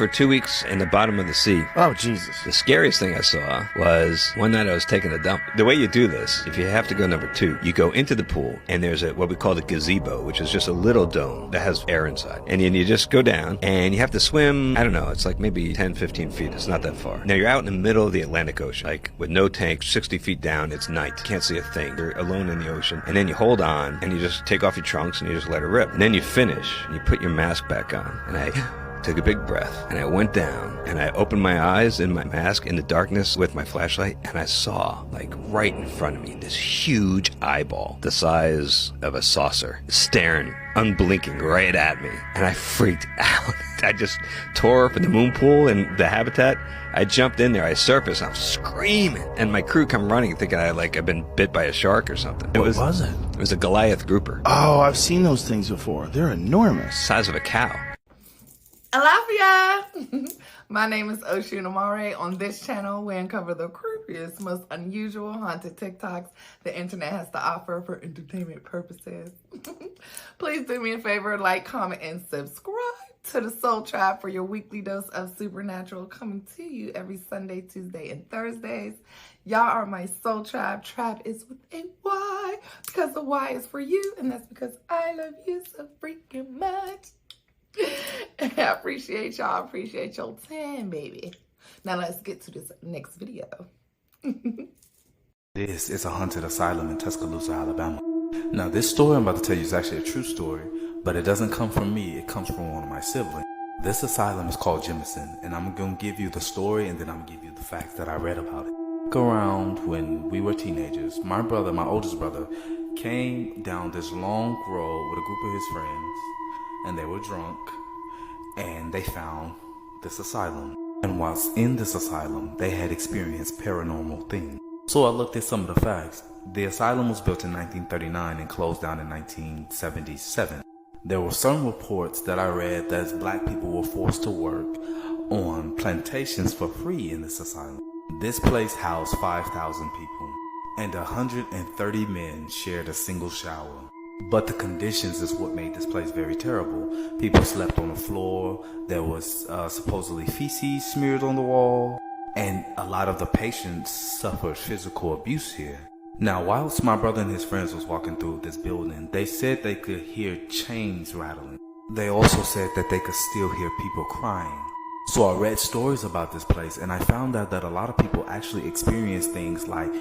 for 2 weeks in the bottom of the sea. Oh, Jesus. The scariest thing I saw was one night I was taking a dump. The way you do this, if you have to go number 2, you go into the pool, and there's what we call a gazebo, which is just a little dome that has air inside. And then you just go down, and you have to swim, I don't know, it's like maybe 10, 15 feet. It's not that far. Now, you're out in the middle of the Atlantic Ocean, like with no tank, 60 feet down, it's night. You can't see a thing. You're alone in the ocean. And then you hold on, and you just take off your trunks, and you just let it rip. And then you finish, and you put your mask back on. And I took a big breath, and I went down, and I opened my eyes in my mask in the darkness with my flashlight, and I saw, like, right in front of me, this huge eyeball the size of a saucer staring, unblinking, right at me. And I freaked out. I just tore up in the moon pool and the habitat. I jumped in there, I surfaced, I'm screaming, and my crew come running thinking I've been bit by a shark or something. What was it? It was a Goliath grouper. Oh, I've seen those things before. They're enormous. Size of a cow. Alafia! My name is Oshun. On this channel, we uncover the creepiest, most unusual haunted TikToks the internet has to offer for entertainment purposes. Please do me a favor, like, comment, and subscribe to the Soul Tribe for your weekly dose of supernatural, coming to you every Sunday, Tuesday, and Thursdays. Y'all are my Soul Tribe. Tribe is with a Y, because the Y is for you, and that's because I love you so freaking much. I appreciate y'all. Appreciate your time, baby. Now let's get to this next video. This is a haunted asylum in Tuscaloosa, Alabama. Now, this story I'm about to tell you is actually a true story, but it doesn't come from me. It comes from one of my siblings. This asylum is called Jemison, and I'm going to give you the story, and then I'm going to give you the facts that I read about it. Around when we were teenagers, my oldest brother, came down this long road with a group of his friends, and they were drunk, and they found this asylum. And whilst in this asylum, they had experienced paranormal things. So I looked at some of the facts. The asylum was built in 1939 and closed down in 1977. There were some reports that I read that black people were forced to work on plantations for free in this asylum. This place housed 5,000 people, and 130 men shared a single shower. But the conditions is what made this place very terrible. People slept on the floor. There was supposedly feces smeared on the wall. And a lot of the patients suffered physical abuse here. Now, whilst my brother and his friends was walking through this building, they said they could hear chains rattling. They also said that they could still hear people crying. So I read stories about this place, and I found out that a lot of people actually experience things like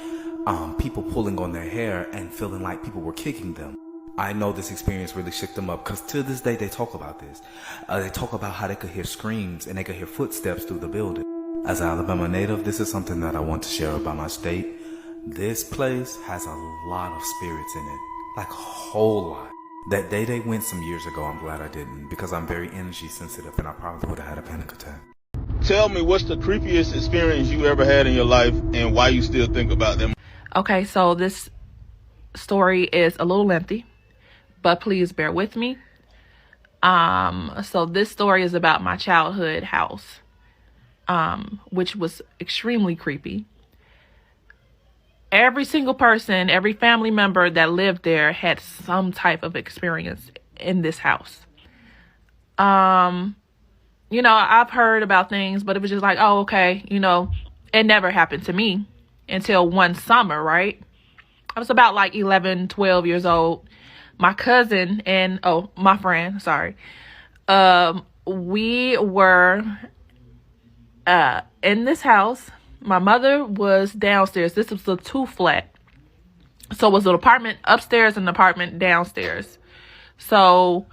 people pulling on their hair and feeling like people were kicking them. I know this experience really shook them up, because to this day they talk about this. They talk about how they could hear screams and they could hear footsteps through the building. As an Alabama native, this is something that I want to share about my state. This place has a lot of spirits in it, like a whole lot. That day they went some years ago, I'm glad I didn't, because I'm very energy sensitive and I probably would have had a panic attack. Tell me, what's the creepiest experience you ever had in your life and why you still think about them? Okay, so this story is a little lengthy, but please bear with me. So this story is about my childhood house, which was extremely creepy. Every single person, every family member that lived there had some type of experience in this house. You know, I've heard about things, but it was just like, oh, okay, you know, it never happened to me until one summer, right? I was about like 11, 12 years old. My cousin and, my friend, sorry. We were in this house. My mother was downstairs. This was a 2-flat. So it was an apartment upstairs and an apartment downstairs. So,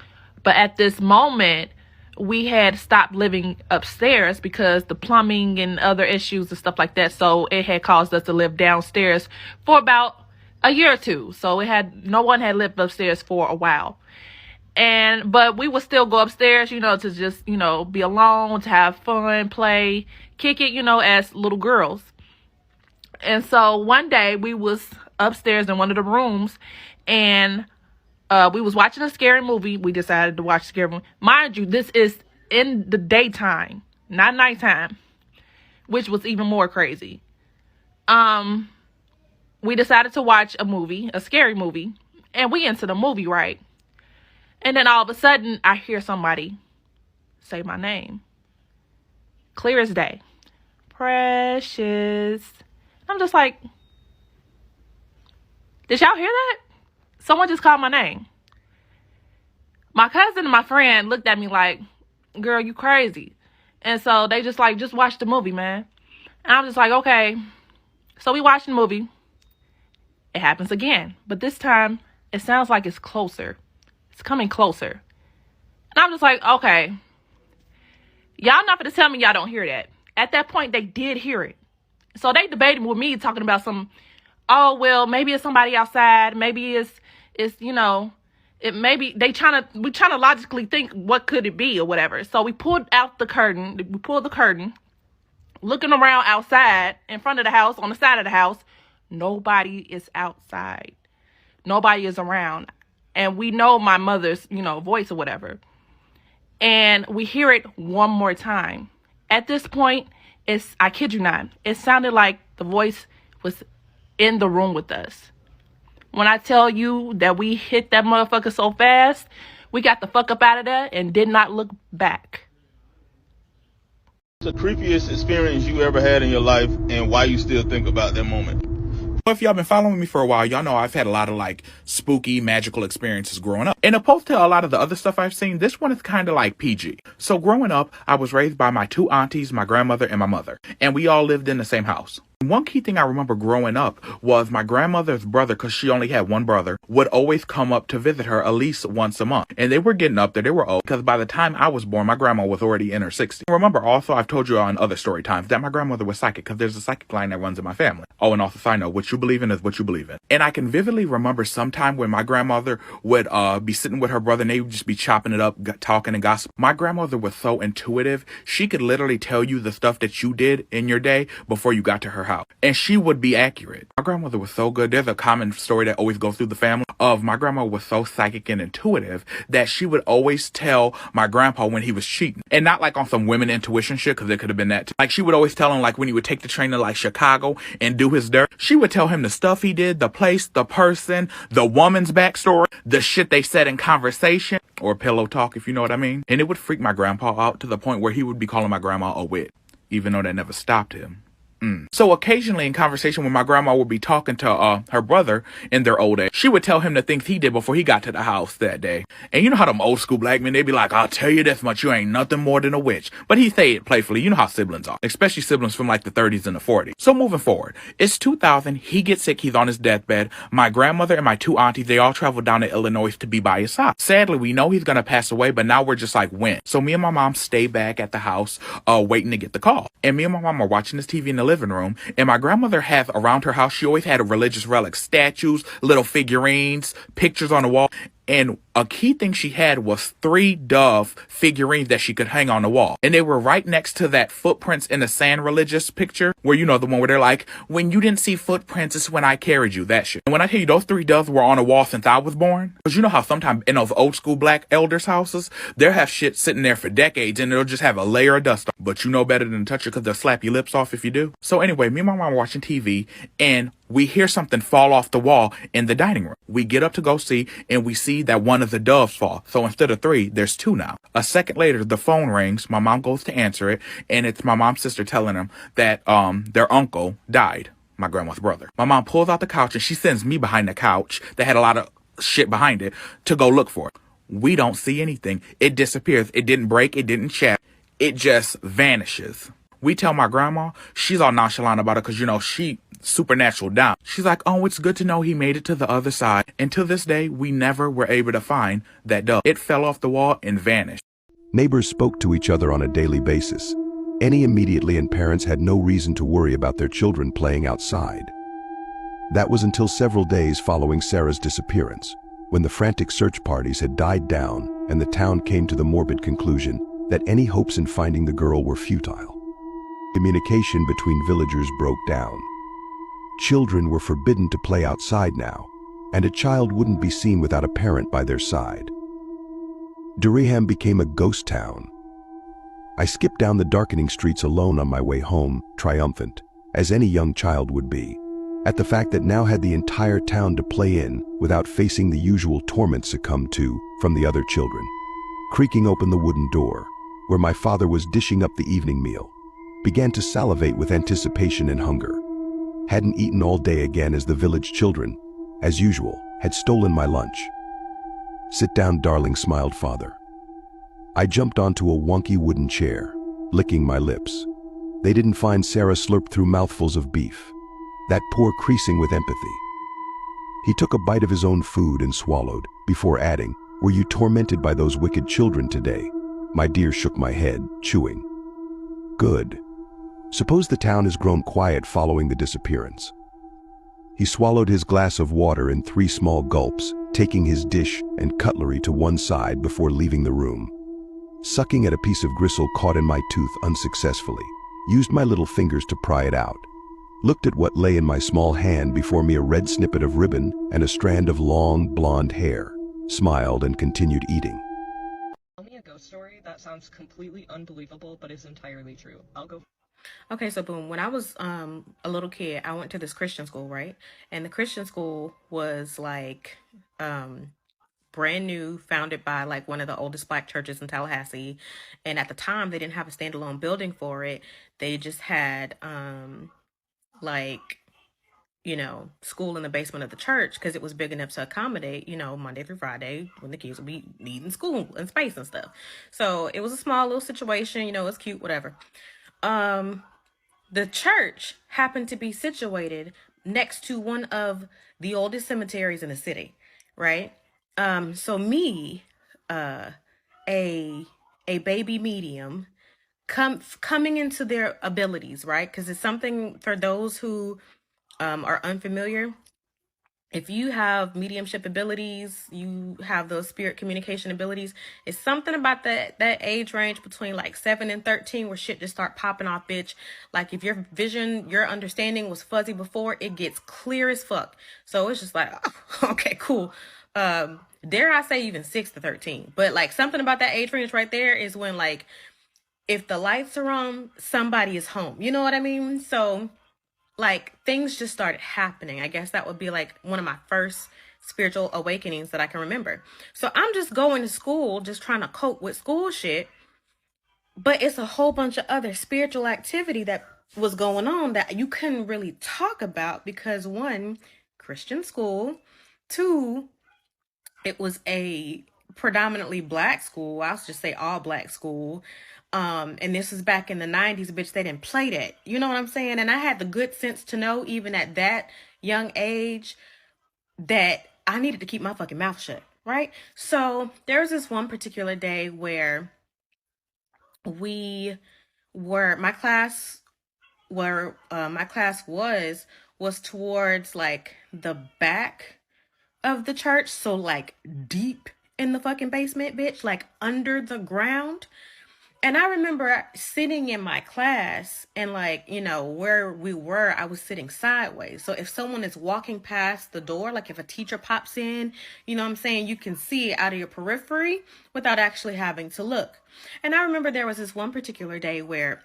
but at this moment, we had stopped living upstairs because the plumbing and other issues and stuff like that. So it had caused us to live downstairs for about a year or two. So no one had lived upstairs for a while. But we would still go upstairs, you know, to just, you know, be alone, to have fun, play, kick it, you know, as little girls. And so one day we was upstairs in one of the rooms, and we was watching a scary movie. We decided to watch a scary movie. Mind you, this is in the daytime, not nighttime, which was even more crazy. We decided to watch a movie, a scary movie, and we into the movie, right? And then all of a sudden, I hear somebody say my name. Clear as day. Precious. I'm just like, did y'all hear that? Someone just called my name. My cousin and my friend looked at me like, girl, you crazy. And so they just like, just watch the movie, man. And I'm just like, okay. So we watched the movie. It happens again. But this time, it sounds like it's closer. It's coming closer. And I'm just like, okay. Y'all not gonna tell me y'all don't hear that. At that point, they did hear it. So they debated with me talking about some, oh, well, maybe it's somebody outside. Maybe it's you know, it maybe we trying to logically think what could it be or whatever. So we pulled the curtain, looking around outside in front of the house, on the side of the house. Nobody is outside. Nobody is around. And we know my mother's, voice or whatever. And we hear it one more time. At this point, I kid you not, it sounded like the voice was in the room with us. When I tell you that we hit that motherfucker so fast, we got the fuck up out of there and did not look back. What's the creepiest experience you ever had in your life and why you still think about that moment? If y'all been following me for a while, y'all know I've had a lot of spooky, magical experiences growing up. And opposed to a lot of the other stuff I've seen, this one is kind of like PG. So growing up, I was raised by my two aunties, my grandmother, and my mother. And we all lived in the same house. One key thing I remember growing up was my grandmother's brother, because she only had one brother, would always come up to visit her at least once a month. And they were getting up there. They were old, because by the time I was born, my grandma was already in her 60s. Remember also, I've told you on other story times that my grandmother was psychic, because there's a psychic line that runs in my family. Oh, and also side note, what you believe in is what you believe in. And I can vividly remember sometime when my grandmother would be sitting with her brother and they would just be chopping it up, talking and gossip. My grandmother was so intuitive. She could literally tell you the stuff that you did in your day before you got to her house. And she would be accurate. My grandmother was so good. There's a common story that always goes through the family of my grandma was so psychic and intuitive that she would always tell my grandpa when he was cheating. And not like on some women intuition shit, because it could have been that too. Like she would always tell him when he would take the train to Chicago and do his dirt. She would tell him the stuff he did, the place, the person, the woman's backstory, the shit they said in conversation or pillow talk, if you know what I mean. And it would freak my grandpa out to the point where he would be calling my grandma a witch, even though that never stopped him. So occasionally in conversation when my grandma would be talking to her brother in their old age, she would tell him the things he did before he got to the house that day. And you know how them old school black men, they be like, I'll tell you this much, you ain't nothing more than a witch. But he say it playfully. You know how siblings are, especially siblings from the 30s and the 40s. So moving forward, it's 2000. He gets sick. He's on his deathbed. My grandmother and my two aunties, they all travel down to Illinois to be by his side. Sadly, we know he's going to pass away, but now we're just like, when? So me and my mom stay back at the house, waiting to get the call. And me and my mom are watching this TV in the living room. And my grandmother has around her house, she always had a religious relics, statues, little figurines, pictures on the wall. And a key thing she had was 3 dove figurines that she could hang on the wall. And they were right next to that footprints in the sand religious picture, where the one where they're like, when you didn't see footprints, it's when I carried you, that shit. And when I tell you those 3 doves were on the wall since I was born, because you know how sometimes in those old school black elders' houses, they'll have shit sitting there for decades and it'll just have a layer of dust on. But you know better than to touch it because they'll slap your lips off if you do. So anyway, me and my mom are watching TV and we hear something fall off the wall in the dining room. We get up to go see, and we see that one of the doves fall. So instead of 3, there's 2 now. A second later, the phone rings. My mom goes to answer it, and it's my mom's sister telling them that their uncle died, my grandma's brother. My mom pulls out the couch, and she sends me behind the couch that had a lot of shit behind it to go look for it. We don't see anything. It disappears. It didn't break. It didn't shatter. It just vanishes. We tell my grandma, she's all nonchalant about it because, she supernatural down. She's like, oh, it's good to know he made it to the other side. And to this day, we never were able to find that dove. It fell off the wall and vanished. Neighbors spoke to each other on a daily basis. Annie immediately and parents had no reason to worry about their children playing outside. That was until several days following Sarah's disappearance, when the frantic search parties had died down and the town came to the morbid conclusion that any hopes in finding the girl were futile. Communication between villagers broke down. Children were forbidden to play outside now, and a child wouldn't be seen without a parent by their side. Durham became a ghost town. I skipped down the darkening streets alone on my way home, triumphant, as any young child would be, at the fact that now had the entire town to play in without facing the usual torment succumbed to from the other children. Creaking open the wooden door, where my father was dishing up the evening meal, began to salivate with anticipation and hunger. Hadn't eaten all day again as the village children, as usual, had stolen my lunch. "Sit down, darling," smiled father. I jumped onto a wonky wooden chair, licking my lips. They didn't find Sarah slurped through mouthfuls of beef, that poor creasing with empathy. He took a bite of his own food and swallowed, before adding, "Were you tormented by those wicked children today?" My dear shook my head, chewing. "Good. Suppose the town has grown quiet following the disappearance." He swallowed his glass of water in 3 small gulps, taking his dish and cutlery to one side before leaving the room. Sucking at a piece of gristle caught in my tooth unsuccessfully, used my little fingers to pry it out. Looked at what lay in my small hand before me, a red snippet of ribbon and a strand of long, blonde hair. Smiled and continued eating. Tell me a ghost story that sounds completely unbelievable, but is entirely true. I'll go. Okay, so boom, when I was a little kid, I went to this Christian school, right? And the Christian school was like brand new, founded by like one of the oldest Black churches in Tallahassee. And at the time, they didn't have a standalone building for it. They just had like, you know, school in the basement of the church because it was big enough to accommodate, you know, Monday through Friday when the kids would be needing school and space and stuff. So it was a small little situation, you know, it's cute, whatever. The church happened to be situated next to one of the oldest cemeteries in the city, right? So me, a baby medium, coming into their abilities, right? Because it's something for those who are unfamiliar. If you have mediumship abilities, you have those spirit communication abilities, it's something about that age range between like 7 and 13 where shit just start popping off, bitch. Like if your vision, your understanding was fuzzy before, it gets clear as fuck. So it's just like, oh, okay, cool. Dare I say even 6 to 13. But like something about that age range right there is when like, if the lights are on, somebody is home. You know what I mean? So like things just started happening. I guess that would be like one of my first spiritual awakenings that I can remember. So I'm just going to school, just trying to cope with school shit. But it's a whole bunch of other spiritual activity that was going on that you couldn't really talk about because 1, Christian school, 2, it was a predominantly Black school. I'll just say all Black school. And this was back in the 90s, bitch, they didn't play that. You know what I'm saying? And I had the good sense to know, even at that young age, that I needed to keep my fucking mouth shut, right? So there was this one particular day where my class was towards like the back of the church. So like deep in the fucking basement, bitch, like under the ground. And I remember sitting in my class and like, you know, where we were, I was sitting sideways. So if someone is walking past the door, like if a teacher pops in, you know what I'm saying, you can see it out of your periphery without actually having to look. And I remember there was this one particular day where,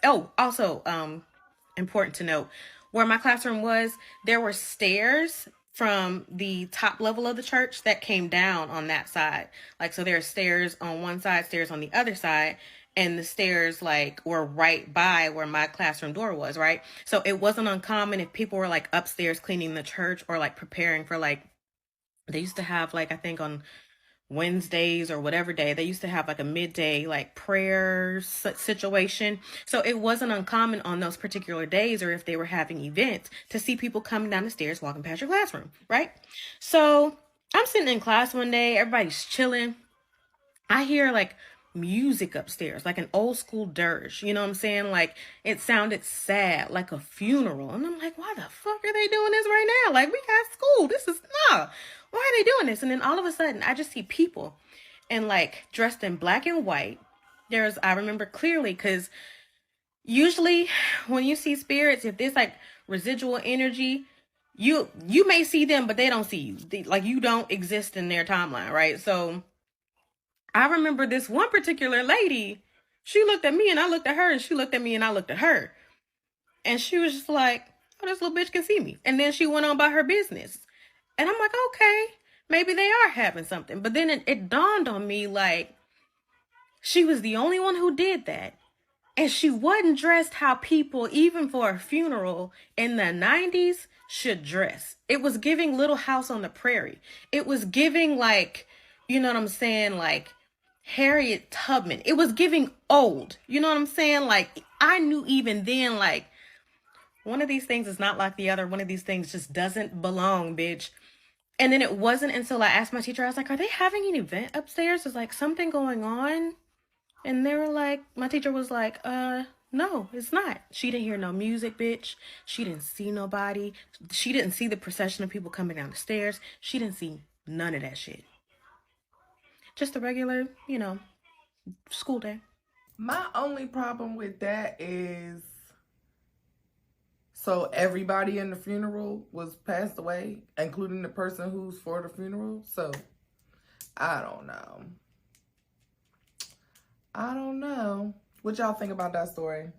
important to note, where my classroom was, there were stairs from the top level of the church that came down on that side. Like, so there are stairs on one side, stairs on the other side. And the stairs like were right by where my classroom door was, right? So it wasn't uncommon if people were like upstairs cleaning the church or like preparing for like, they used to have like, I think on Wednesdays or whatever day, they used to have like a midday like prayer situation. So it wasn't uncommon on those particular days or if they were having events to see people coming down the stairs walking past your classroom, right? So I'm sitting in class one day, everybody's chilling. I hear like music upstairs, like an old school dirge, you know what I'm saying? Like it sounded sad, like a funeral. And I'm like, why the fuck are they doing this right now? Like we got school, why are they doing this? And then all of a sudden I just see people and like dressed in black and white. I remember clearly, because usually when you see spirits, if there's like residual energy, you may see them, but they don't see you. Like you don't exist in their timeline, right? So I remember this one particular lady, she looked at me and I looked at her, and she looked at me and I looked at her. And she was just like, oh, this little bitch can see me. And then she went on about her business. And I'm like, okay, maybe they are having something. But then it dawned on me like she was the only one who did that. And she wasn't dressed how people, even for a funeral in the 90s, should dress. It was giving Little House on the Prairie. It was giving, like, you know what I'm saying, like Harriet Tubman. It was giving old. You know what I'm saying? Like, I knew even then, like, one of these things is not like the other. One of these things just doesn't belong, bitch. And then it wasn't until I asked my teacher, I was like, are they having an event upstairs? Is like something going on? And they were like, my teacher was like, no, it's not. She didn't hear no music, bitch. She didn't see nobody. She didn't see the procession of people coming down the stairs. She didn't see none of that shit. Just a regular, you know, school day. My only problem with that is, so everybody in the funeral was passed away, including the person who's for the funeral. So I don't know. What y'all think about that story?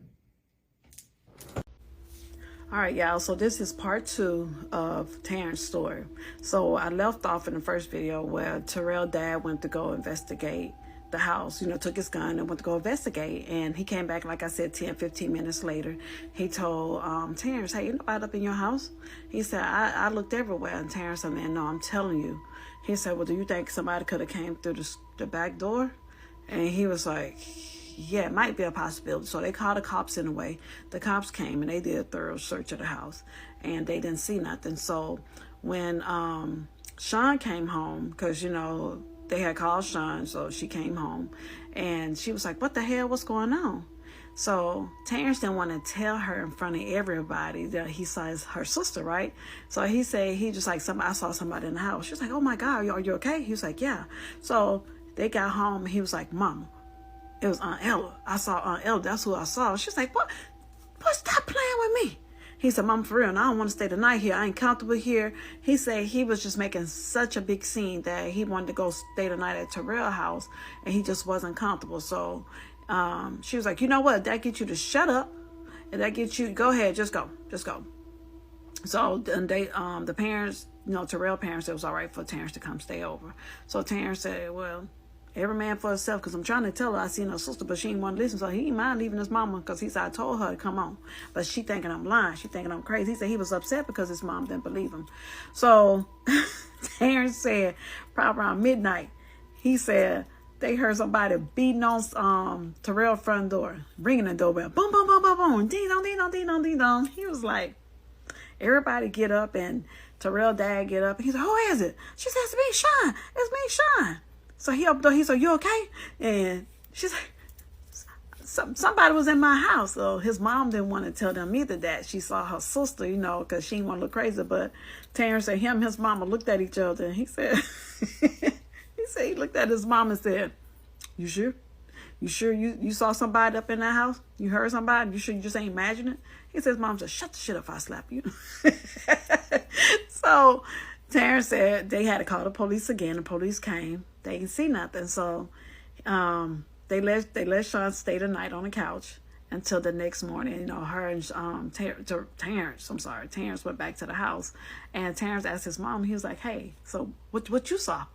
All right, y'all, so this is part 2 of Terrence's story. So I left off in the first video where Terrell's dad went to go investigate the house, you know, took his gun and went to go investigate. And he came back, like I said, 10, 15 minutes later. He told Terrence, hey, you nobody up in your house? He said, I looked everywhere. And Terrence said, man, no, I'm telling you. He said, well, do you think somebody could have came through the back door? And he was like, yeah, it might be a possibility. So they called the cops anyway. The cops came and they did a thorough search of the house and they didn't see nothing. So when Sean came home, because, you know, they had called Sean, so she came home and she was like, what the hell, what's going on? So Terrence didn't want to tell her in front of everybody that he saw her sister, right? So he said, he just like, I saw somebody in the house. She was like, oh my God, are you okay? He was like, yeah. So they got home and he was like, Mama, it was Aunt Ella. I saw Aunt Ella. That's who I saw. She's like, what? Stop playing with me. He said, Mom, for real, and I don't want to stay the night here. I ain't comfortable here. He said he was just making such a big scene that he wanted to go stay the night at Terrell's house, and he just wasn't comfortable. So she was like, you know what? That gets you to shut up, and that gets you, go ahead, just go. So and they, the parents, you know, Terrell's parents, it was all right for Terrence to come stay over. So Terrence said, well, every man for himself, because I'm trying to tell her I seen her sister, but she ain't want to listen. So he ain't mind leaving his mama, because he said, I told her to come on. But she thinking I'm lying. She thinking I'm crazy. He said he was upset because his mom didn't believe him. So Terrence said, probably around midnight, he said they heard somebody beating on Terrell's front door, ringing the doorbell. Boom, boom, boom, boom, boom. Ding, dong, ding, dong, ding, dong, ding, dong. He was like, everybody get up, and Terrell's dad get up. And he's like, who is it? She says, it's me, Sean. It's me, Sean. So he opened the door. He said, you okay? And she's like, somebody was in my house. So his mom didn't want to tell them either that she saw her sister, you know, because she didn't want to look crazy. But Terrence and his mama looked at each other. And he said, he looked at his mom and said, you sure? You sure you saw somebody up in that house? You heard somebody? You sure you just ain't imagining it? He said, his mom said, shut the shit up if I slap you. So Terrence said they had to call the police again. The police came. They didn't see nothing. So they let Sean stay the night on the couch until the next morning. You know, her and Terrence went back to the house. And Terrence asked his mom, he was like, hey, so what you saw?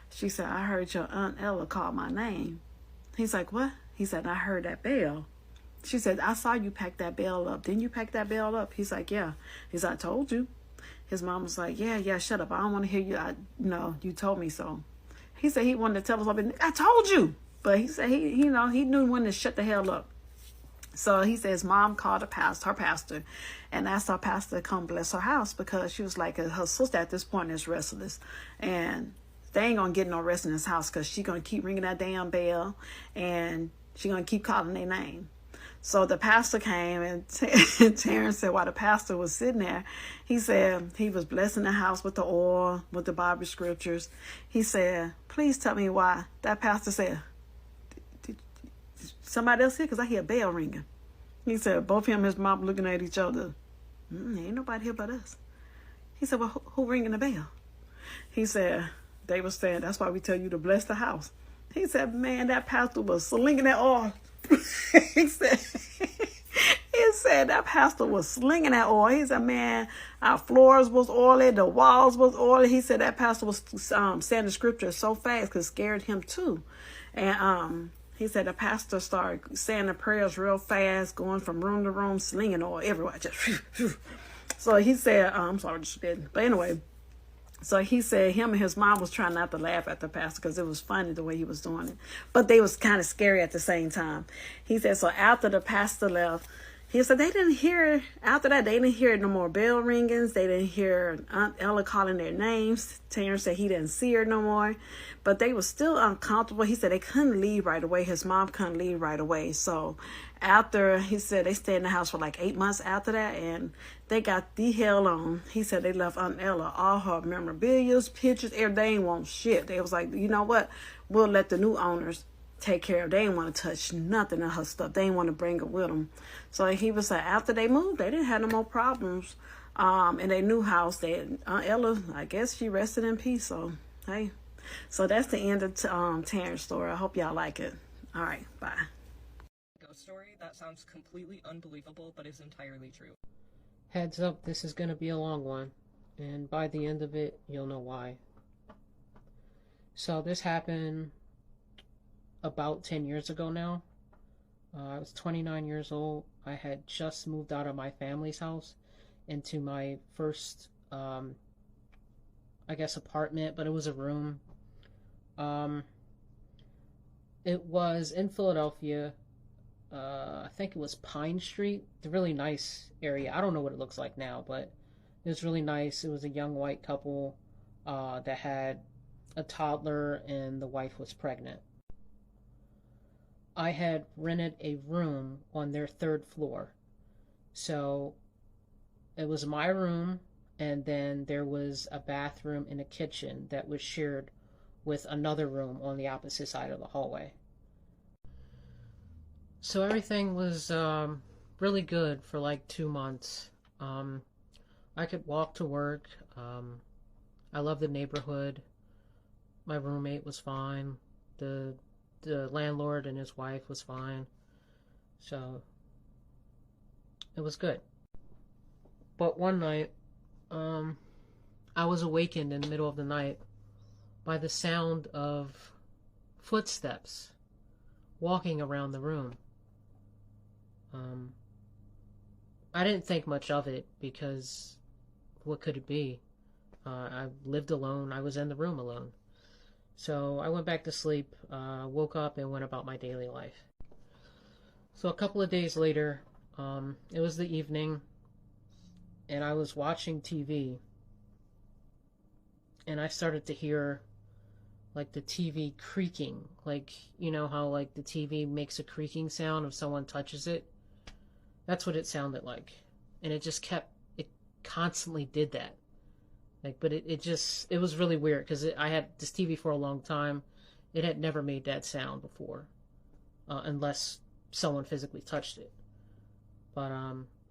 She said, I heard your Aunt Ella call my name. He's like, what? He said, I heard that bell. She said, I saw you pack that bell up. Didn't you pack that bell up? He's like, yeah. He said, I told you. His mom was like, yeah, shut up. I don't want to hear you. You told me so. He said he wanted to tell us something. I told you. But he said he knew when to shut the hell up. So he said his mom called her pastor, and asked our pastor to come bless her house, because she was like, her sister at this point is restless. And they ain't going to get no rest in this house, because she going to keep ringing that damn bell, and she going to keep calling their name. So the pastor came, and Terrence said while the pastor was sitting there, he said he was blessing the house with the oil, with the Bible scriptures. He said, please tell me why. That pastor said, did somebody else here? Because I hear a bell ringing. He said, both him and his mom looking at each other. Ain't nobody here but us. He said, well, who ringing the bell? He said, they were saying, that's why we tell you to bless the house. He said, man, that pastor was slinging that oil. he said that pastor was slinging that oil. He said, man, our floors was oily, the walls was oily. He said that pastor was saying the scripture so fast because it scared him too. And He said the pastor started saying the prayers real fast, going from room to room, slinging oil everywhere. Just so he said, I'm sorry, but anyway. So he said him and his mom was trying not to laugh at the pastor because it was funny the way he was doing it. But they was kind of scary at the same time. He said, so after the pastor left, he said they didn't hear, after that, they didn't hear no more bell ringings. They didn't hear Aunt Ella calling their names. Terrence said he didn't see her no more. But they were still uncomfortable. He said they couldn't leave right away. His mom couldn't leave right away. So after, he said they stayed in the house for like 8 months after that. And they got the hell on. He said they left Aunt Ella all her memorabilia, pictures, everything. They ain't want shit. They was like, you know what? We'll let the new owners take care of. They didn't want to touch nothing of her stuff. They didn't want to bring it with them. So he was like, after they moved, they didn't have no more problems. In their new house, Ella, I guess she rested in peace. So hey, so that's the end of Terrence's story. I hope y'all like it. All right, bye. Ghost story that sounds completely unbelievable, but is entirely true. Heads up, this is gonna be a long one, and by the end of it, you'll know why. So this happened about 10 years ago now. I was 29 years old. I had just moved out of my family's house into my first, I guess, apartment, but it was a room. It was in Philadelphia. I think it was Pine Street. It's a really nice area. I don't know what it looks like now, but it was really nice. It was a young white couple that had a toddler, and the wife was pregnant. I had rented a room on their 3rd floor. So it was my room, and then there was a bathroom and a kitchen that was shared with another room on the opposite side of the hallway. So everything was really good for like 2 months. I could walk to work. I loved the neighborhood. My roommate was fine. The landlord and his wife was fine. So it was good. But one night, I was awakened in the middle of the night by the sound of footsteps walking around the room. I didn't think much of it because what could it be? I lived alone. I was in the room alone. So I went back to sleep, woke up, and went about my daily life. So a couple of days later, it was the evening, and I was watching TV, and I started to hear like the TV creaking, like, you know how like the TV makes a creaking sound if someone touches it? That's what it sounded like. And it constantly did that. Like, but it was really weird because I had this TV for a long time. It had never made that sound before, unless someone physically touched it. But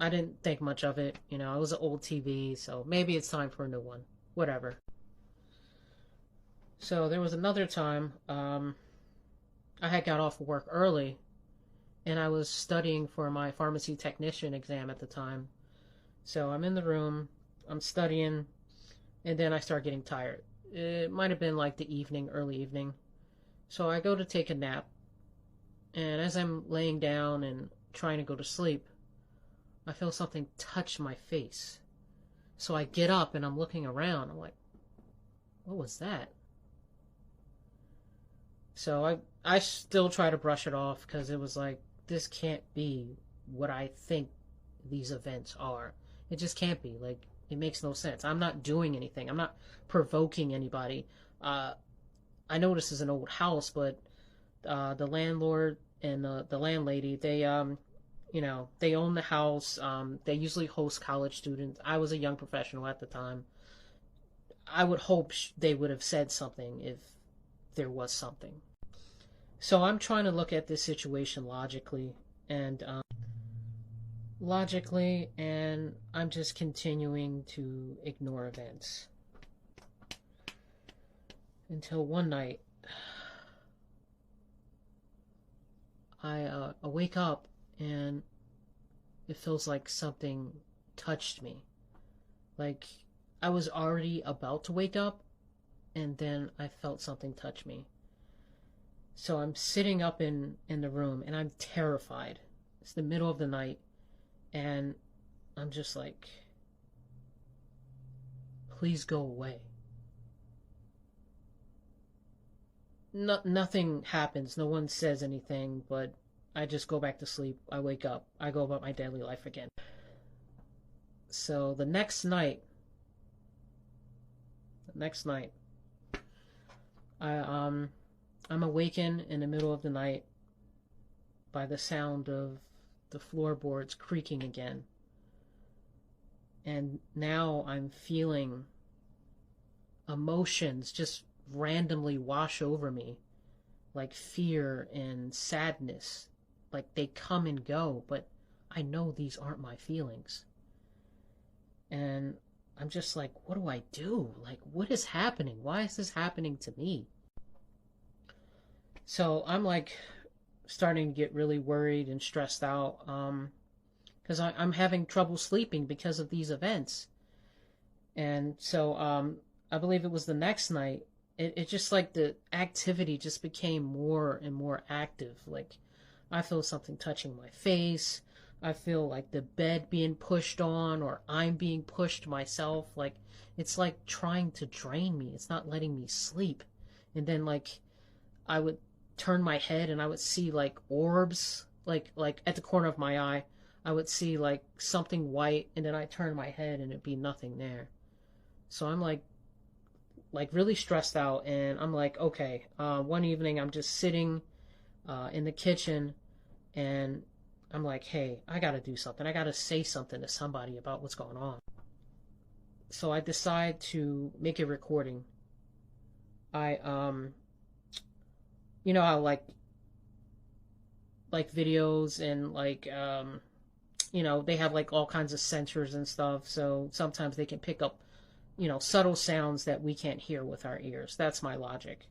I didn't think much of it. You know, it was an old TV, so maybe it's time for a new one. Whatever. So there was another time I had got off of work early, and I was studying for my pharmacy technician exam at the time. So I'm in the room, I'm studying, and then I start getting tired. It might have been like the evening, early evening. So I go to take a nap, and as I'm laying down and trying to go to sleep, I feel something touch my face. So I get up and I'm looking around. I'm like, what was that? So I still try to brush it off because it was like, this can't be what I think these events are. It just can't be. Like, it makes no sense. I'm not doing anything. I'm not provoking anybody. I know this is an old house, but the landlord and the landlady, they they own the house. They usually host college students. I was a young professional at the time. I would hope they would have said something if there was something. So I'm trying to look at this situation logically, and I'm just continuing to ignore events. Until one night, I wake up and it feels like something touched me. Like I was already about to wake up, and then I felt something touch me. So I'm sitting up in the room and I'm terrified. It's the middle of the night and I'm just like, please go away. Nothing happens. No one says anything, but I just go back to sleep. I wake up. I go about my daily life again. So the next night, I'm awakened in the middle of the night by the sound of the floorboards creaking again. And now I'm feeling emotions just randomly wash over me, like fear and sadness. Like they come and go, but I know these aren't my feelings. And I'm just like, what do I do? Like, what is happening? Why is this happening to me? So I'm like starting to get really worried and stressed out because I'm having trouble sleeping because of these events. And so I believe it was the next night, it just like the activity just became more and more active. Like I feel something touching my face. I feel like the bed being pushed on, or I'm being pushed myself. Like it's like trying to drain me. It's not letting me sleep. And then like I would turn my head and I would see like orbs, like at the corner of my eye. I would see like something white, and then I turn my head and it'd be nothing there. So I'm like really stressed out, and I'm like, okay. One evening I'm just sitting in the kitchen, and I'm like, hey, I gotta do something. I gotta say something to somebody about what's going on. So I decide to make a recording. I you know how like videos and like you know, they have like all kinds of sensors and stuff, so sometimes they can pick up, you know, subtle sounds that we can't hear with our ears. That's my logic.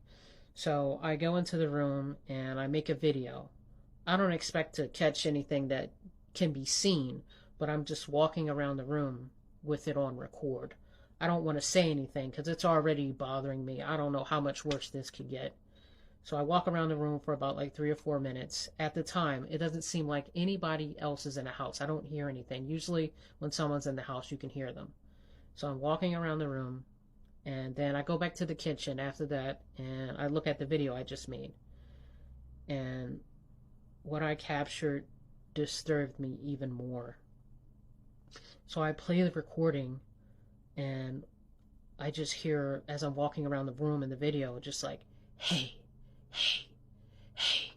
So I go into the room and I make a video. I don't expect to catch anything that can be seen, but I'm just walking around the room with it on record. I don't want to say anything because it's already bothering me. I don't know how much worse this could get. So I walk around the room for about like 3 or 4 minutes. At the time, it doesn't seem like anybody else is in the house. I don't hear anything. Usually when someone's in the house, you can hear them. So I'm walking around the room, and then I go back to the kitchen after that, and I look at the video I just made. And what I captured disturbed me even more. So I play the recording, and I just hear, as I'm walking around the room in the video, just like, hey, hey, hey.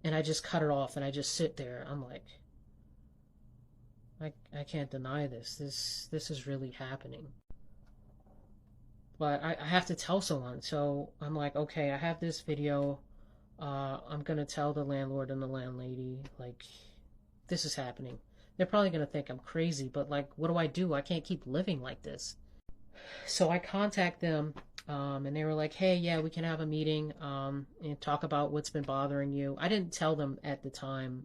And I just cut it off, and I just sit there. I'm like, I can't deny this. This is really happening. But I have to tell someone. So I'm like, okay, I have this video. I'm going to tell the landlord and the landlady, like, this is happening. They're probably going to think I'm crazy, but like, what do? I can't keep living like this. So I contact them, and they were like, hey, yeah, we can have a meeting and talk about what's been bothering you. I didn't tell them at the time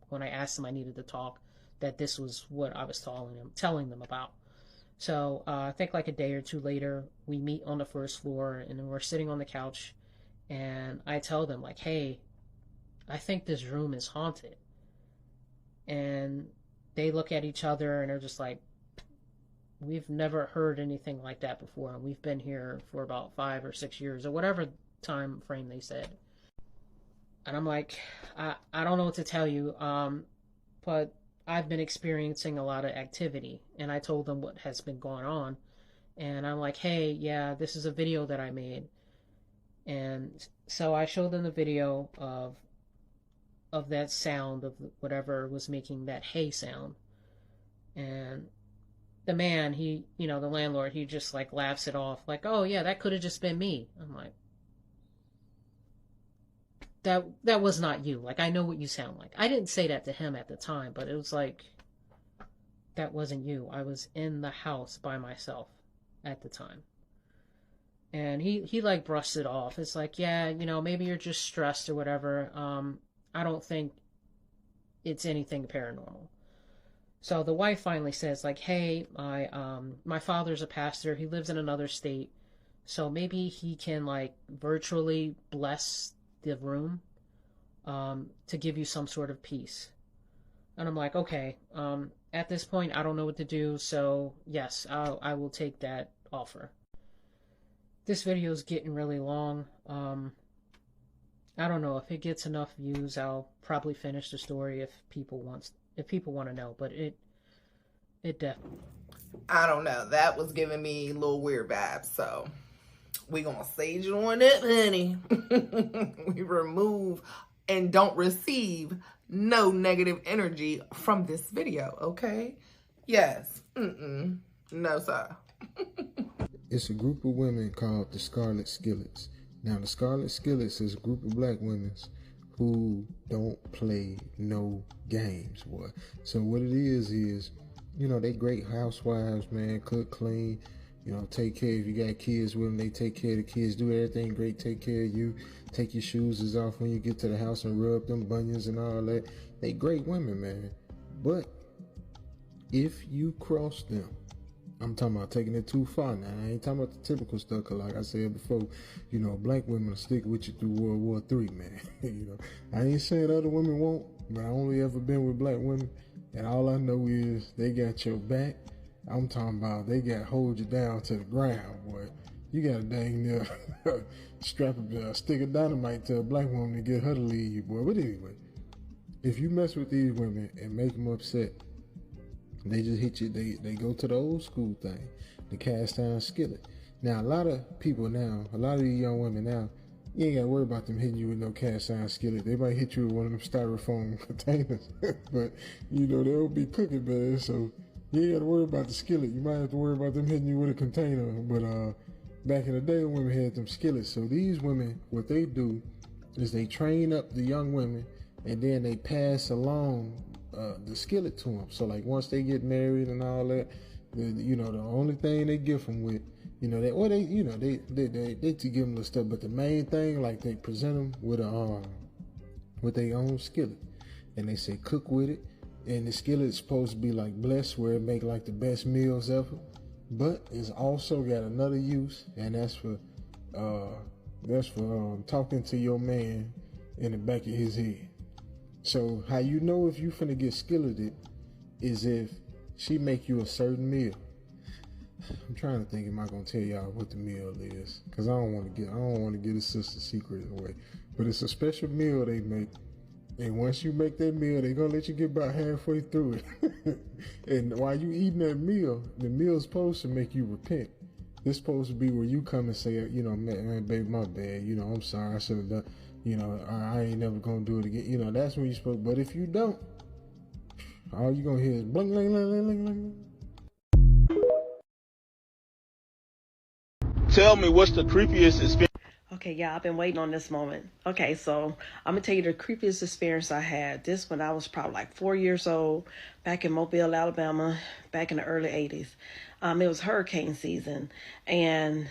when I asked them I needed to talk that this was what I was telling them about. So I think like a day or two later, we meet on the first floor, and we're sitting on the couch, and I tell them like, hey, I think this room is haunted. And they look at each other and they're just like, we've never heard anything like that before, and we've been here for about 5 or 6 years, or whatever time frame they said. And I'm like, I don't know what to tell you, but I've been experiencing a lot of activity. And I told them what has been going on, and I'm like, hey, yeah, this is a video that I made. And so I showed them the video of that sound, of whatever was making that hey sound. And the man, he, you know, the landlord, he just like laughs it off, like, oh yeah, that could have just been me. I'm like, that was not you. Like, I know what you sound like. I didn't say that to him at the time, but it was like, that wasn't you. I was in the house by myself at the time. And he like brushed it off. It's like, yeah, you know, maybe you're just stressed or whatever. I don't think it's anything paranormal. So the wife finally says like, hey, my father's a pastor. He lives in another state. So maybe he can like virtually bless the room to give you some sort of peace. And I'm like, okay, at this point, I don't know what to do, so yes, I will take that offer. This video is getting really long. I don't know, if it gets enough views, I'll probably finish the story if people want to know, but it definitely. I don't know, that was giving me a little weird vibes, so we gonna sage it on it, honey. We remove and don't receive no negative energy from this video, okay? Yes. No, sir. It's a group of women called the Scarlet Skillets. Now, the Scarlet Skillets is a group of black women who don't play no games, boy. So what it is, you know, they great housewives, man, cook, clean, you know, take care. If you got kids with them, they take care of the kids, do everything great, take care of you, take your shoes off when you get to the house and rub them bunions and all that. They great women, man. But if you cross them, I'm talking about taking it too far now. I ain't talking about the typical stuff, cause like I said before, you know, black women will stick with you through World War III, man. You know, I ain't saying other women won't, but I only ever been with black women, and all I know is they got your back. I'm talking about they got hold you down to the ground, boy. You got a dang near strap a stick of dynamite to a black woman to get her to leave you, boy. But anyway, if you mess with these women and make them upset, they just hit you. They go to the old school thing, the cast iron skillet. Now, a lot of people now, a lot of these young women now, you ain't got to worry about them hitting you with no cast iron skillet. They might hit you with one of them styrofoam containers, but you know they'll be cooking better. So you ain't got to worry about the skillet. You might have to worry about them hitting you with a container. But back in the day, women had them skillets. So these women, what they do is they train up the young women, and then they pass along the skillet to them. So like once they get married and all that, you know, the only thing they give them with, you know, they to give them the stuff, but the main thing, like they present them with their own skillet, and they say cook with it, and the skillet is supposed to be like blessed, where it make like the best meals ever, but it's also got another use, and that's for talking to your man in the back of his head. So how you know if you finna get skilleted is if she make you a certain meal. I'm trying to think, am I gonna tell y'all what the meal is? Cause I don't want to get a sister's secret away. But it's a special meal they make, and once you make that meal, they gonna let you get about halfway through it. And while you eating that meal, the meal's supposed to make you repent. It's supposed to be where you come and say, you know, man, baby, my bad. You know, I'm sorry, I should have done. You know, I ain't never gonna do it again. You know, that's when you supposed. But if you don't, all you gonna hear is bling, bling, bling, bling, bling. Tell me, what's the creepiest experience? Okay, yeah, I've been waiting on this moment. Okay, so I'm gonna tell you the creepiest experience I had. This when I was probably like 4 years old, back in Mobile, Alabama, back in the early 80s. It was hurricane season, and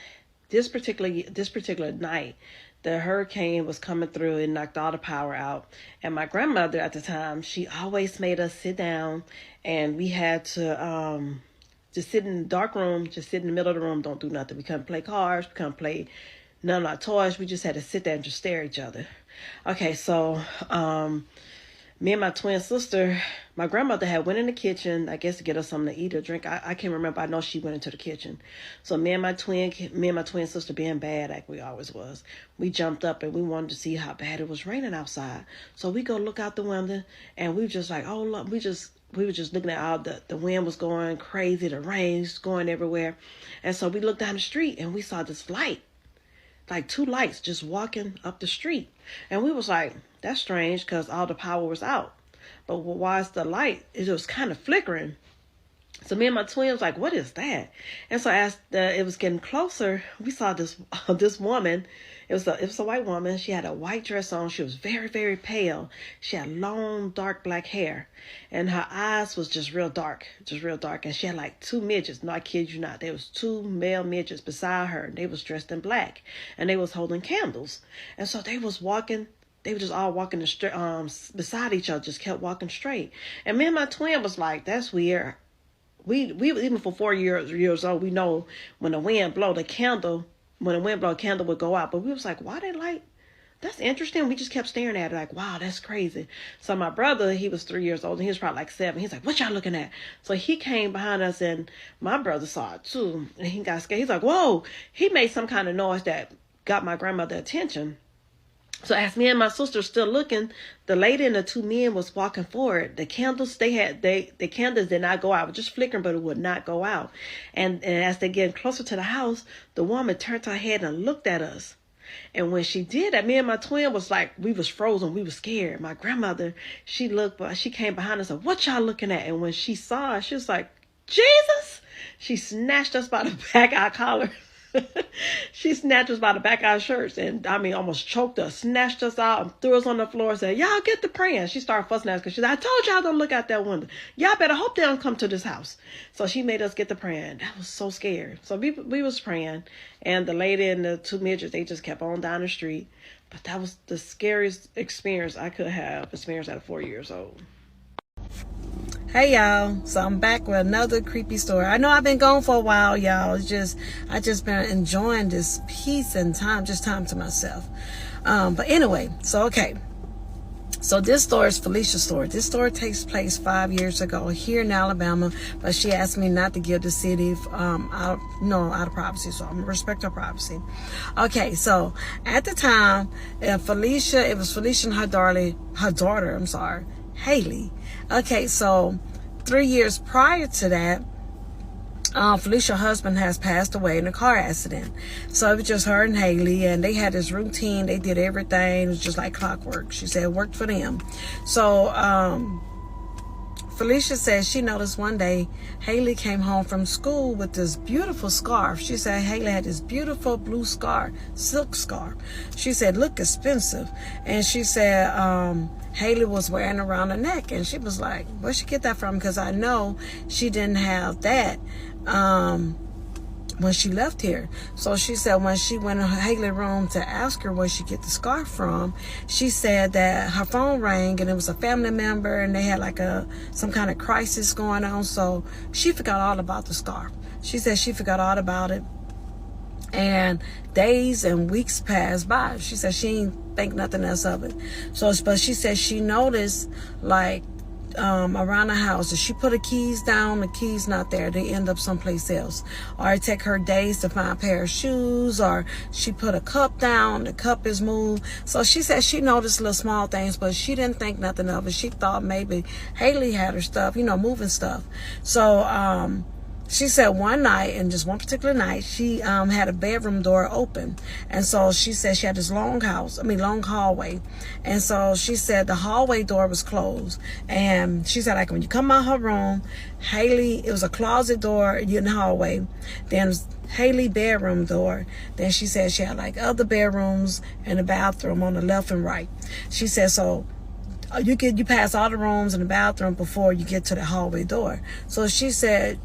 this particular night, the hurricane was coming through and knocked all the power out. And my grandmother at the time, she always made us sit down, and we had to just sit in the dark room, just sit in the middle of the room, don't do nothing. We couldn't play cards, we couldn't play none of our toys. We just had to sit there and just stare at each other. Okay, so me and my twin sister, my grandmother had went in the kitchen, I guess to get us something to eat or drink. I can't remember. I know she went into the kitchen. So me and my twin sister, being bad like we always was, we jumped up and we wanted to see how bad it was raining outside. So we go look out the window, and we just like, oh look, we were just looking at how the wind was going crazy, the rain was going everywhere. And so we looked down the street and we saw this light, like two lights just walking up the street. And we was like, that's strange, because all the power was out. But why is the light? It was kind of flickering. So me and my twin was like, what is that? And so as it was getting closer, we saw this woman. It was a white woman. She had a white dress on. She was very, very pale. She had long, dark black hair. And her eyes was just real dark. And she had like two midgets. No, I kid you not. There was two male midgets beside her. And they was dressed in black. And they was holding candles. And so they was walking. They were just all walking beside each other. Just kept walking straight. And me and my twin was like, that's weird. We even for 4 years old, we know when the wind blow, a candle would go out. But we was like, why they light that's interesting. We just kept staring at it like, wow, that's crazy. So my brother, he was 3 years old, and he was probably like 7. He's like, what y'all looking at? So he came behind us, and my brother saw it too. And he got scared. He's like, whoa. He made some kind of noise that got my grandmother attention. So as me and my sister still looking, the lady and the 2 men was walking forward. The candles the candles did not go out. It was just flickering, but it would not go out. And as they get closer to the house, the woman turned her head and looked at us. And when she did that, me and my twin was like, we was frozen. We was scared. My grandmother, she came behind us and said, what y'all looking at? And when she saw us, she was like, Jesus! She snatched us by the back of our collar. She snatched us by the back of our shirts and almost choked us, snatched us out and threw us on the floor and said, y'all get the praying. She started fussing at us because she said, I told y'all don't look out that window. Y'all better hope they don't come to this house. So she made us get the praying. That was so scared. So we was praying, and the lady and the 2 midgets, they just kept on down the street. But that was the scariest experience I could have experienced at 4 years old. Hey y'all, so I'm back with another creepy story. I know I've been gone for a while, y'all. I just been enjoying this peace and time to myself. But anyway, so this story is Felicia's story. This story takes place 5 years ago here in Alabama, but she asked me not to give the city out of privacy, so I'm gonna respect her privacy. Okay, so at the time, it was Felicia and her daughter, Haley. Okay, so 3 years prior to that, Felicia's husband has passed away in a car accident. So it was just her and Haley, and they had this routine. They did everything. It was just like clockwork. She said it worked for them. So Felicia said she noticed one day Haley came home from school with this beautiful scarf. She said Haley had this beautiful blue silk scarf. She said, look expensive. And she said Haley was wearing around her neck. And she was like, where'd she get that from? Because I know she didn't have that when she left here. So she said when she went in Haley's room to ask her where she get the scarf from, she said that her phone rang and it was a family member and they had like some kind of crisis going on. So she forgot all about the scarf. She said she forgot all about it. And days and weeks passed by. She said she didn't think nothing else of it. But she said she noticed like around the house, if she put the keys down, the keys not there, they end up someplace else. Or it take her days to find a pair of shoes, or she put a cup down, the cup is moved. So she said she noticed little small things, but she didn't think nothing of it. She thought maybe Haley had her stuff, moving stuff. So she said one night, and just one particular night, she had a bedroom door open. And so she said she had this long hallway. And so she said the hallway door was closed. And she said, like, when you come out her room, Haley, it was a closet door in the hallway. Then it was Haley bedroom door. Then she said she had like other bedrooms and a bathroom on the left and right. She said, so you pass all the rooms and the bathroom before you get to the hallway door. So she said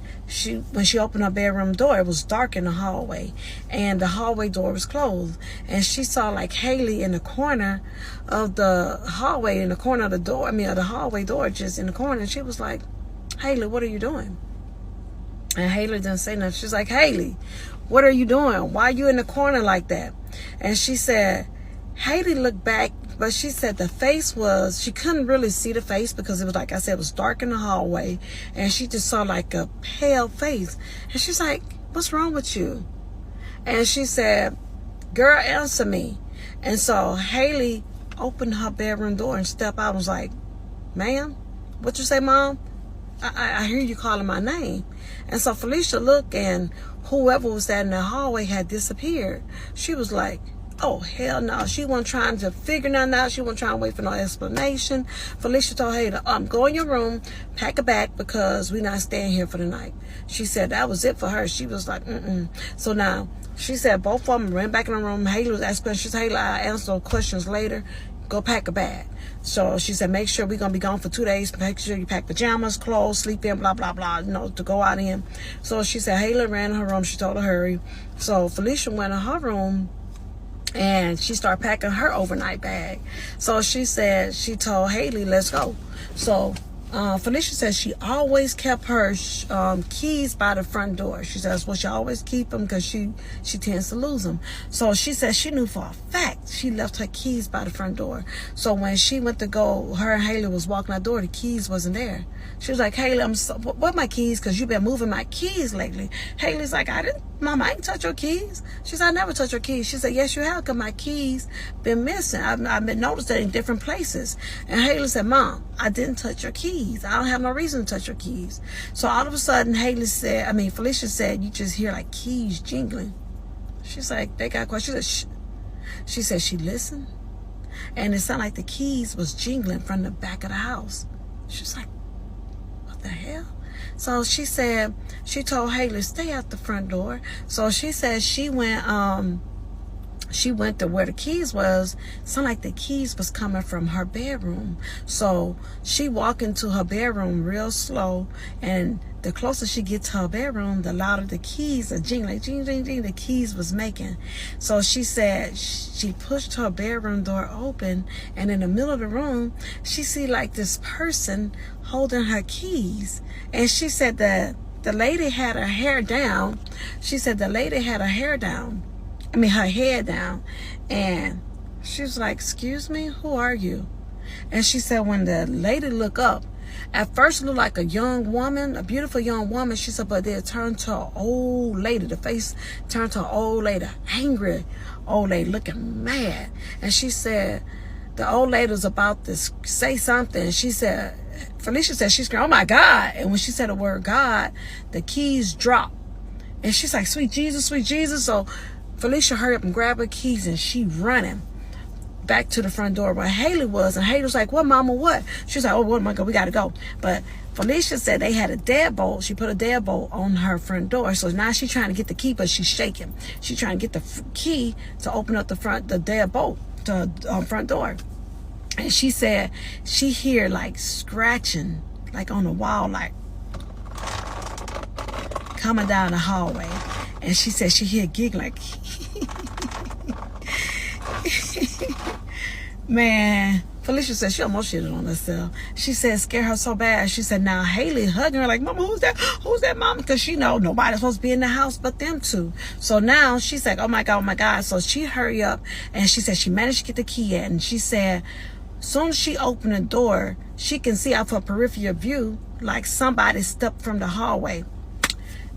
when she opened her bedroom door, it was dark in the hallway and the hallway door was closed. And she saw like Haley in the corner of the hallway, in the corner of the door, of the hallway door, just in the corner. And she was like, Haley, what are you doing? And Haley didn't say nothing. She's like, Haley, what are you doing? Why are you in the corner like that? And she said, Haley looked back, but she said the face she couldn't really see the face because it was, like I said, it was dark in the hallway. And she just saw like a pale face. And she's like, what's wrong with you? And she said, girl, answer me. And so Haley opened her bedroom door and stepped out and was like, ma'am, what you say, Mom? I hear you calling my name. And so Felicia looked, and whoever was that in the hallway had disappeared. She was like, oh, hell no. She wasn't trying to figure nothing out. She wasn't trying to wait for no explanation. Felicia told her to go in your room, pack a bag, because we're not staying here for the night. She said that was it for her. She was like, So now, she said both of them ran back in the room. Haley was asking questions. Haley, I'll answer those questions later. Go pack a bag. So she said, make sure we're going to be gone for 2 days. Make sure you pack pajamas, clothes, sleep in, blah, blah, blah, to go out in. So she said, Haley ran in her room. She told her to hurry. So Felicia went in her room, and she started packing her overnight bag. So she said, she told Haley, let's go. So Felicia says she always kept her keys by the front door. She says, well, she always keep them because she tends to lose them. So she says she knew for a fact she left her keys by the front door. So when she went to go, her and Haley was walking out the door, the keys wasn't there. She was like, Haley, what my keys? Because you've been moving my keys lately. Haley's like, Mama, I didn't touch your keys. She said, I never touched your keys. She said, yes, you have, because my keys been missing. I've been noticed that in different places. And Haley said, Mom, I didn't touch your keys. I don't have no reason to touch your keys. So all of a sudden, Felicia said, you just hear like keys jingling. She's like, they got questions. She said she listened, and it sounded like the keys was jingling from the back of the house. She's like, what the hell? So she said, she told Haley, stay out the front door. So she said she went to where the keys was. Sounded like the keys was coming from her bedroom. So she walked into her bedroom real slow, and the closer she gets to her bedroom, the louder the keys are jingling, jing, jing, jing, the keys was making. So she said she pushed her bedroom door open, and in the middle of the room, she see like this person holding her keys. And she said that the lady had her hair down. She said the lady had her hair down. Her head down. And she was like, excuse me, who are you? And she said when the lady looked up, at first it looked like a young woman, a beautiful young woman. She said, but then it turned to an old lady. The face turned to an old lady, angry old lady, looking mad. And she said the old lady was about to say something. She said, Felicia said, she screamed, oh my God. And when she said the word God, the keys dropped. And she's like, sweet Jesus, sweet Jesus. So Felicia hurried up and grabbed her keys, and she running back to the front door where Haley was. And Haley was like, what, Mama, what? She was like, oh, what am I going? We got to go. But Felicia said they had a deadbolt. She put a deadbolt on her front door. So now she's trying to get the key, but she's shaking. She's trying to get the key to open up the deadbolt to front door. And she said she hear like scratching, like on the wall, like coming down the hallway. And she said she hear giggling like, man. Felicia said she almost shitted on herself. She said it scared her so bad. She said now Haley hugging her like, Mama, who's that? Who's that, Mama? Because she know nobody's supposed to be in the house but them two. So now she's like, oh my God, oh my God. So she hurry up, and she said she managed to get the key in. And she said as soon as she opened the door, she can see out her peripheral view like somebody stepped from the hallway.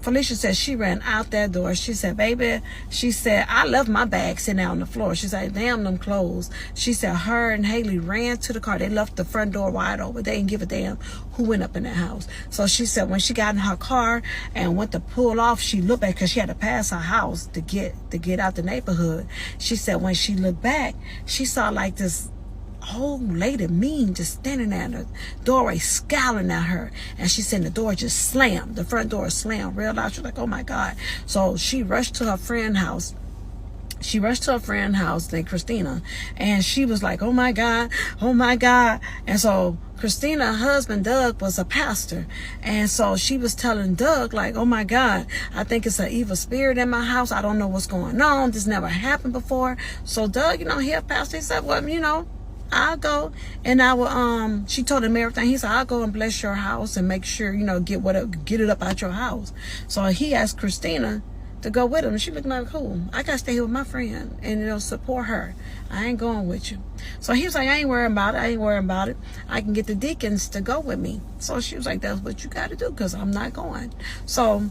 Felicia said she ran out that door. She said, baby, she said, I left my bag sitting out on the floor. She said, damn them clothes. She said her and Haley ran to the car. They left the front door wide open. They didn't give a damn who went up in that house. So she said when she got in her car and went to pull off, she looked back because she had to pass her house to get out the neighborhood. She said when she looked back, she saw like this old lady mean just standing there in the doorway scowling at her. And she said the door just slammed. The front door slammed real loud. She was like, oh my God. So she rushed to her friend's house. Named Christina. And she was like, oh my God, oh my God. And so Christina's husband, Doug, was a pastor. And so she was telling Doug, like, oh my God, I think it's an evil spirit in my house. I don't know what's going on. This never happened before. So Doug, he a pastor. He said, well, I'll go and I will, she told him everything. He said, I'll go and bless your house and make sure, get it up out your house. So he asked Christina to go with him. And she looked like, cool, I got to stay here with my friend and, support her. I ain't going with you. So he was like, I ain't worrying about it. I can get the deacons to go with me. So she was like, that's what you got to do because I'm not going. So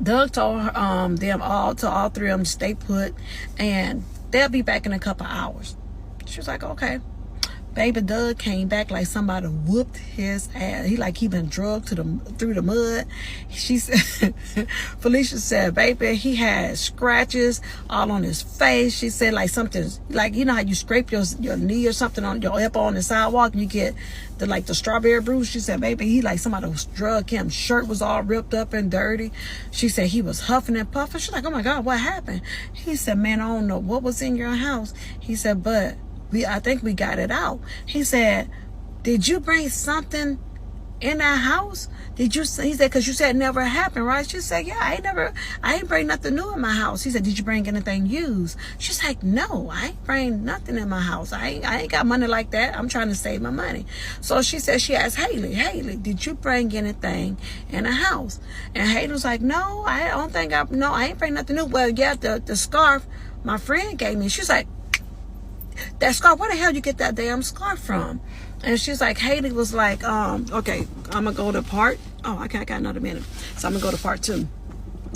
Doug told them all three of them to stay put and they'll be back in a couple hours. She was like, okay. Baby Doug came back like somebody whooped his ass. He been drugged through the mud. She said, Felicia said, baby, he had scratches all on his face. She said like something, like how you scrape your knee or something on your elbow on the sidewalk and you get the strawberry bruise. She said, baby, he like somebody was drugged him. Shirt was all ripped up and dirty. She said he was huffing and puffing. She's like, oh my God, what happened? He said, man, I don't know what was in your house. He said, but I think we got it out. He said, did you bring something in that house? Did you say?" He said, "Because you said it never happened, right?" She said, "Yeah, I ain't bring nothing new in my house." He said, "Did you bring anything used?" She's like, "No, I ain't bring nothing in my house. I ain't got money like that. I'm trying to save my money." So she said, she asked Haley, "Did you bring anything in the house?" And Haley was like, "No, I don't think I ain't bring nothing new." "Well, yeah, the scarf my friend gave me." She's like, "That scarf, where the hell you get that damn scarf from?" And she's like, Haley was like, okay, I'm gonna go to part, I got another minute, so I'm gonna go to part 2.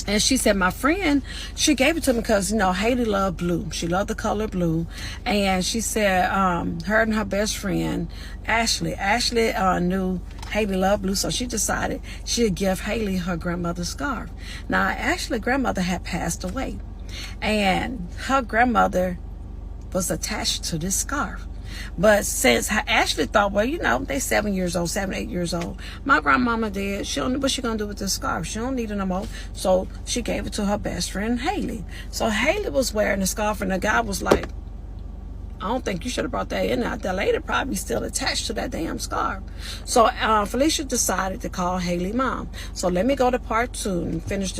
And she said, "My friend, she gave it to me because, Haley loved blue. She loved the color blue." And she said, her and her best friend, Ashley knew Haley loved blue, so she decided she'd give Haley her grandmother's scarf. Now, Ashley's grandmother had passed away, and her grandmother was attached to this scarf. But since Ashley thought, well, they 7, 8 years old. My grandmama did. What's she gonna do with this scarf? She don't need it no more. So she gave it to her best friend Haley. So Haley was wearing the scarf, and the guy was like, "I don't think you should have brought that in there. That lady probably still attached to that damn scarf." So Felicia decided to call Haley mom. So let me go to part 2 and finish.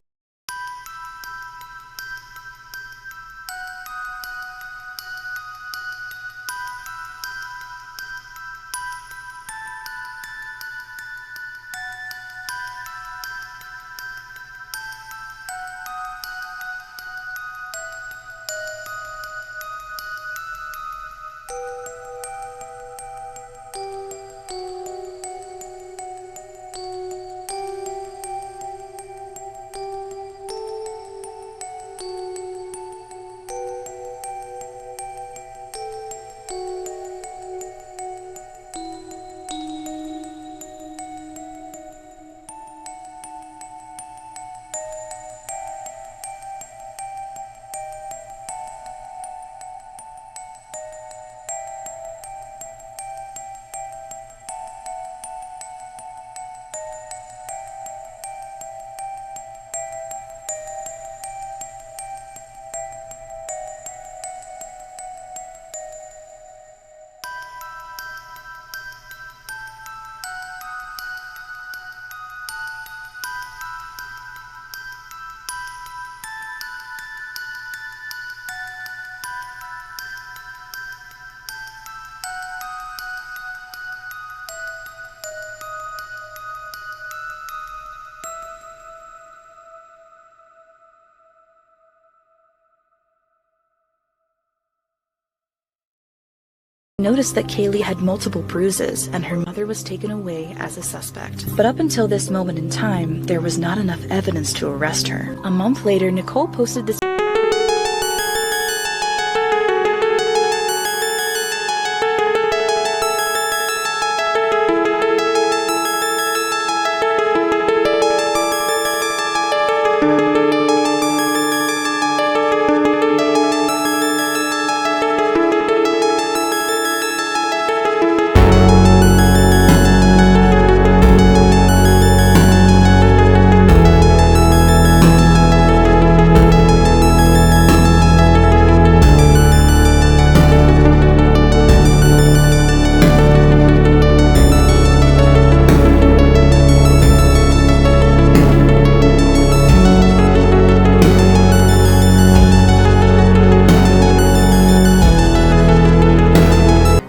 Noticed that Kaylee had multiple bruises and her mother was taken away as a suspect. But up until this moment in time, there was not enough evidence to arrest her. A month later, Nicole posted this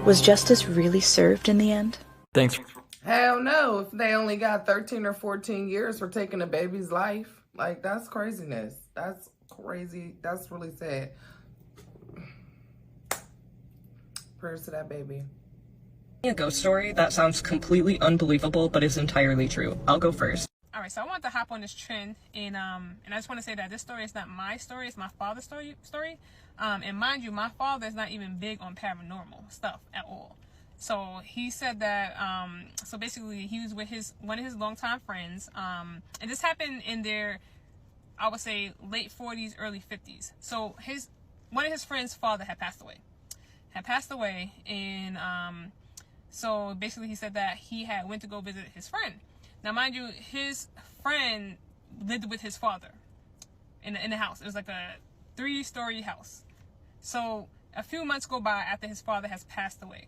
Was justice really served in the end? Thanks. Hell no, if they only got 13 or 14 years for taking a baby's life. Like, that's craziness. That's crazy. That's really sad. Prayers to that baby. A ghost story that sounds completely unbelievable but is entirely true. I'll go first. All right, so I want to hop on this trend, and I just want to say that this story is not my story; it's my father's story. And mind you, my father is not even big on paranormal stuff at all. So he said that. So basically, he was with one of his longtime friends, and this happened in their, I would say, late 40s, early 50s. So one of his friends' father had passed away, and so basically, he said that he had went to go visit his friend. Now, mind you, his friend lived with his father in the house. It was like a 3-story house. So a few months go by after his father has passed away.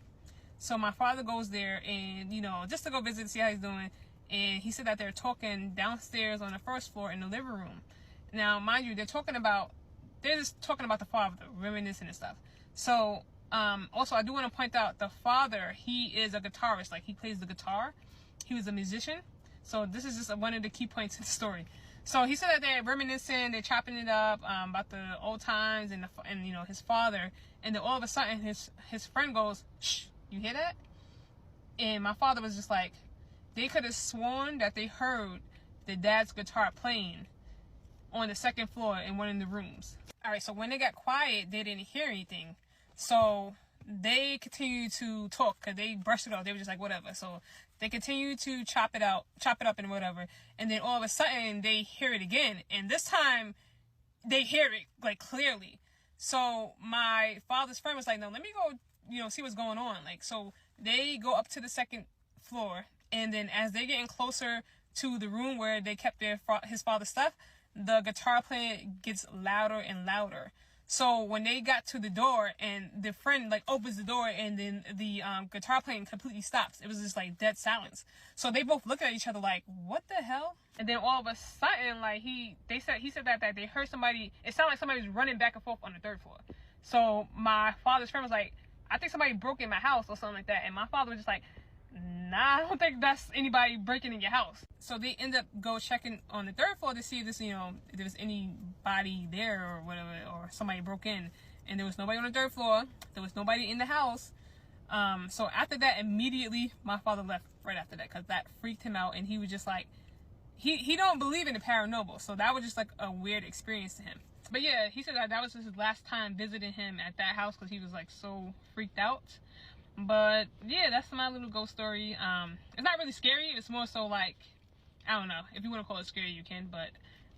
So my father goes there and, you know, just to go visit, see how he's doing. And he said that they're talking downstairs on the first floor in the living room. Now, mind you, they're just talking about the father, reminiscing and stuff. So, also, I do want to point out the father, he is a guitarist. Like, he plays the guitar. He was a musician. So this is just one of the key points in the story. So he said that they're reminiscing, they're chopping it up about the old times and you know, his father. And then all of a sudden, his friend goes, "Shh, you hear that?" And my father was just like, they could have sworn that they heard the dad's guitar playing on the second floor in one of the rooms. All right, so when they got quiet, they didn't hear anything. So they continued to talk because they brushed it off. They were just like, whatever. So they continued to chop it up and whatever. And then all of a sudden they hear it again. And this time they hear it like clearly. So my father's friend was like, no, let me go, you know, see what's going on. Like, so they go up to the second floor. And then as they're getting closer to the room where they kept his father's stuff, the guitar playing gets louder and louder. So when they got to the door and the friend like opens the door and then the guitar playing completely stops, it was just like dead silence. So they both looked at each other like, what the hell? And then all of a sudden, like he said that they heard somebody, it sounded like somebody was running back and forth on the third floor. So my father's friend was like, I think somebody broke in my house or something like that. And my father was just like, nah, I don't think that's anybody breaking in your house. So they end up checking on the third floor to see if if there was anybody there or whatever, or somebody broke in. And there was nobody on the third floor. There was nobody in the house. So after that, immediately my father left right after that because that freaked him out. And he was just like, he don't believe in the paranormal. So that was just like a weird experience to him. But yeah, he said that was his last time visiting him at that house because he was like so freaked out. But yeah, that's my little ghost story. It's not really scary. It's more so like, I don't know, if you want to call it scary, you can. But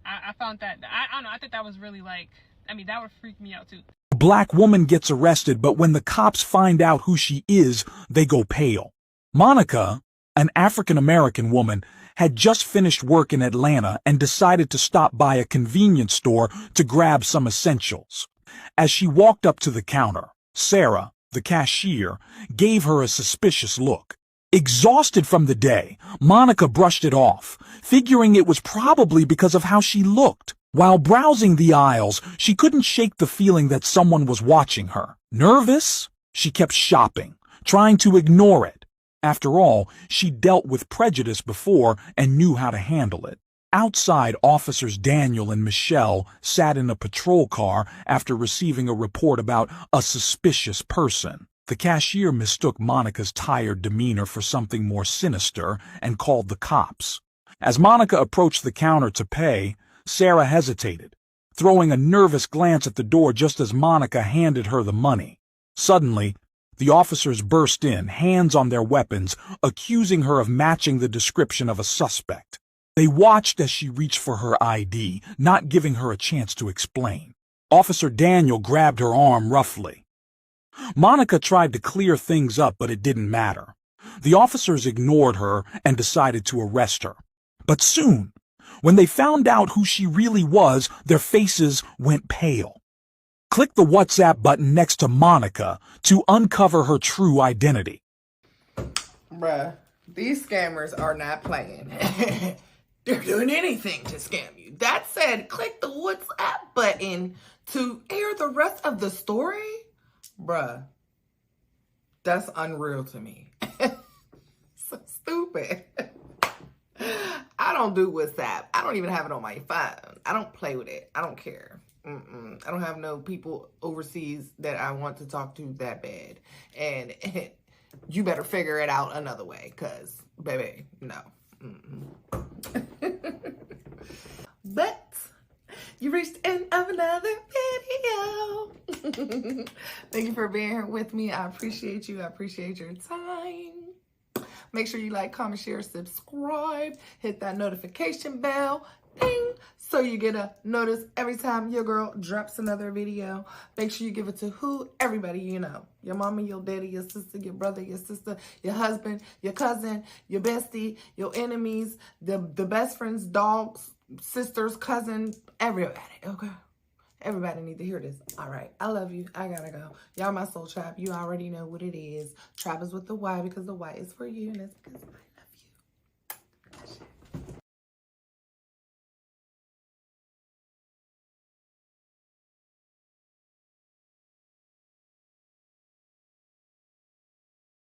I found that, I don't know, I think that was really like, I mean, that would freak me out too. A black woman gets arrested, but when the cops find out who she is, they go pale. Monica, an African-American woman, had just finished work in Atlanta and decided to stop by a convenience store to grab some essentials. As she walked up to the counter, Sarah, the cashier, gave her a suspicious look. Exhausted from the day, Monica brushed it off, figuring it was probably because of how she looked. While browsing the aisles, she couldn't shake the feeling that someone was watching her. Nervous, she kept shopping, trying to ignore it. After all, she dealt with prejudice before and knew how to handle it. Outside, officers Daniel and Michelle sat in a patrol car after receiving a report about a suspicious person. The cashier mistook Monica's tired demeanor for something more sinister and called the cops. As Monica approached the counter to pay, Sarah hesitated, throwing a nervous glance at the door just as Monica handed her the money. Suddenly, the officers burst in, hands on their weapons, accusing her of matching the description of a suspect. They watched as she reached for her ID, not giving her a chance to explain. Officer Daniel grabbed her arm roughly. Monica tried to clear things up, but it didn't matter. The officers ignored her and decided to arrest her. But soon, when they found out who she really was, their faces went pale. Click the WhatsApp button next to Monica to uncover her true identity. Bruh, these scammers are not playing. They're doing anything to scam you. That said, click the WhatsApp button to air the rest of the story? Bruh, that's unreal to me. So stupid. I don't do WhatsApp. I don't even have it on my phone. I don't play with it. I don't care. I don't have no people overseas that I want to talk to that bad. And you better figure it out another way, because, baby, no. But you reached the end of another video. Thank you for being here with me. I appreciate you. I appreciate your time. Make sure you like, comment, share, subscribe. Hit that notification bell. Ding, so you get a notice every time your girl drops another video. Make sure you give it to everybody you know. Your mama, your daddy, your sister, your brother, your sister, your husband, your cousin, your bestie, your enemies, the best friends, dogs, sisters, cousins, everybody, okay? Everybody need to hear this. All right. I love you. I gotta go. Y'all my soul tribe. You already know what it is. Tribe is with the Y because the Y is for you. And that's because